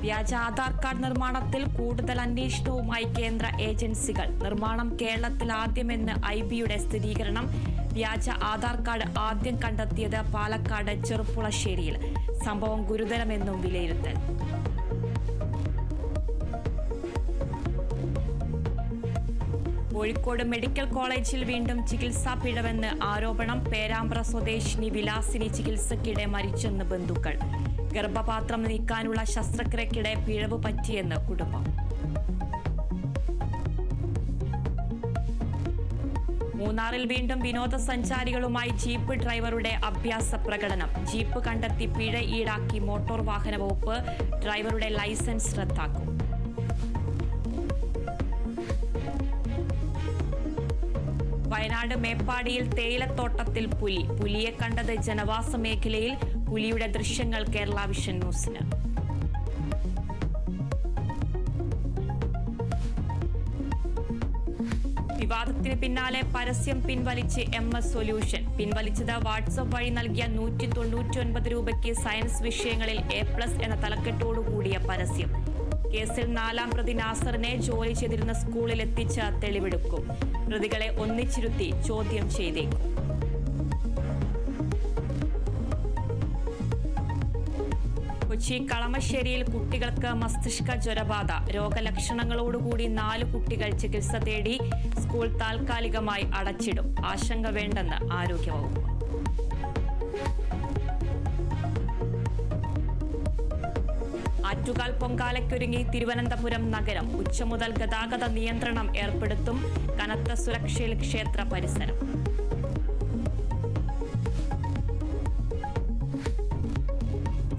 വ്യാജ ആധാർ കാർഡ് നിർമ്മാണത്തിൽ കൂടുതൽ അന്വേഷണവുമായി കേന്ദ്ര ഏജൻസികൾ. നിർമ്മാണം കേരളത്തിൽ ആദ്യമെന്ന് IBയുടെ സ്ഥിരീകരണം. വ്യാജ ആധാർ കാർഡ് ആദ്യം കണ്ടെത്തിയത് പാലക്കാട് ചെറുപ്പുളശ്ശേരിയിൽ. സംഭവം ഗുരുതരമെന്നും വിലയിരുത്തൽ. കോഴിക്കോട് മെഡിക്കൽ കോളേജിൽ വീണ്ടും ചികിത്സാ പിഴവെന്ന് ആരോപണം. പേരാമ്പ്ര സ്വദേശിനി വിലാസിനി ചികിത്സയ്ക്കിടെ മരിച്ചെന്ന് ബന്ധുക്കൾ. ഗർഭപാത്രം നീക്കാനുള്ള ശസ്ത്രക്രിയയ്ക്കിടെ പിഴവ് പറ്റിയെന്ന് കുടുംബം. മൂന്നാറിൽ വീണ്ടും വിനോദസഞ്ചാരികളുമായി ജീപ്പ് ഡ്രൈവറുടെ അഭ്യാസ പ്രകടനം. ജീപ്പ് കണ്ടെത്തി പിഴ ഈടാക്കി മോട്ടോർ വാഹന വകുപ്പ്. ഡ്രൈവറുടെ ലൈസൻസ് റദ്ദാക്കും. വയനാട് മേപ്പാടിയിൽ തേയിലത്തോട്ടത്തിൽ പുലി. പുലിയെ കണ്ടത് ജനവാസ മേഖലയിൽ. പുലിയുടെ ദൃശ്യങ്ങൾ കേരള വിഷൻ ന്യൂസിന്. വിവാദത്തിന് പിന്നാലെ പരസ്യം പിൻവലിച്ച് MS സൊല്യൂഷൻ. പിൻവലിച്ചത് വാട്സ്ആപ്പ് വഴി നൽകിയ 199 രൂപയ്ക്ക് സയൻസ് വിഷയങ്ങളിൽ A+ എന്ന തലക്കെട്ടോടുകൂടിയ പരസ്യം. കേസിൽ 4ാം പ്രതി നാസറിനെ ജോലി ചെയ്തിരുന്ന സ്കൂളിൽ എത്തിച്ച് തെളിവെടുക്കും. പ്രതികളെ ഒന്നിച്ചിരുത്തി ചോദ്യം ചെയ്തേക്കും. കൊച്ചി കളമശ്ശേരിയിൽ കുട്ടികൾക്ക് മസ്തിഷ്ക ജ്വരബാധ. രോഗലക്ഷണങ്ങളോടുകൂടി 4 കുട്ടികൾ ചികിത്സ തേടി. സ്കൂൾ താൽക്കാലികമായി അടച്ചിടും. ആശങ്ക വേണ്ടെന്ന് ആരോഗ്യവകുപ്പ്. ആറ്റുകാൽ പൊങ്കാലയ്ക്കൊരുങ്ങി തിരുവനന്തപുരം നഗരം. ഉച്ച മുതൽ ഗതാഗത നിയന്ത്രണം ഏർപ്പെടുത്തും. കനത്ത സുരക്ഷയിൽ ക്ഷേത്ര പരിസരം.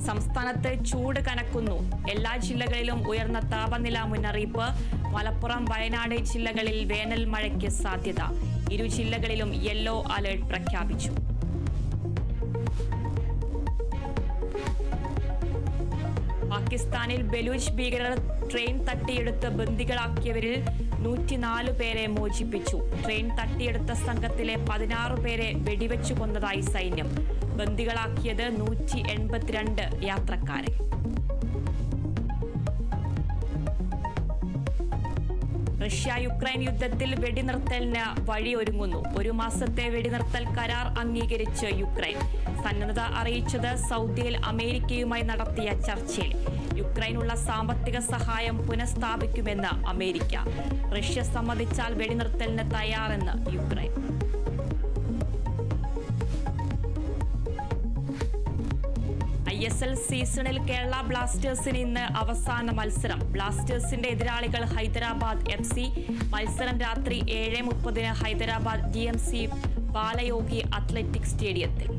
സംസ്ഥാനത്ത് ചൂട് കനക്കുന്നു. എല്ലാ ജില്ലകളിലും ഉയർന്ന താപനില മുന്നറിയിപ്പ്. മലപ്പുറം, വയനാട് ജില്ലകളിൽ വേനൽ മഴയ്ക്ക് സാധ്യത. 2 ജില്ലകളിലും യെല്ലോ അലർട്ട് പ്രഖ്യാപിച്ചു. പാകിസ്ഥാനിൽ ബലൂച്ച് ഭീകരർ ട്രെയിൻ തട്ടിയെടുത്ത് ബന്ദികളാക്കിയവരിൽ 104 പേരെ മോചിപ്പിച്ചു. ട്രെയിൻ തട്ടിയെടുത്ത സംഘത്തിലെ 16 പേരെ വെടിവെച്ചു കൊന്നതായി സൈന്യം. ബന്ദികളാക്കിയത് 182 യാത്രക്കാരെ. റഷ്യ-യുക്രൈൻ യുദ്ധത്തിൽ വെടിനിർത്തലിന് വഴിയൊരുങ്ങുന്നു. 1 മാസത്തെ വെടിനിർത്തൽ കരാർ അംഗീകരിച്ച് യുക്രൈൻ. സന്നദ്ധത അറിയിച്ചത് സൗദിയിൽ അമേരിക്കയുമായി നടത്തിയ ചർച്ചയിൽ. യുക്രൈനുള്ള സാമ്പത്തിക സഹായം പുനഃസ്ഥാപിക്കുമെന്ന് അമേരിക്ക. റഷ്യ സമ്മതിച്ചാൽ വെടിനിർത്തലിന് തയ്യാറെന്ന് യുക്രൈൻ. ISL സീസണിൽ കേരള ബ്ലാസ്റ്റേഴ്സിന് ഇന്ന് അവസാന മത്സരം. ബ്ലാസ്റ്റേഴ്സിന്റെ എതിരാളികൾ ഹൈദരാബാദ് FC. മത്സരം രാത്രി 7:30 ഹൈദരാബാദ് GMC ബാലയോഗി അത്ലറ്റിക് സ്റ്റേഡിയത്തിൽ.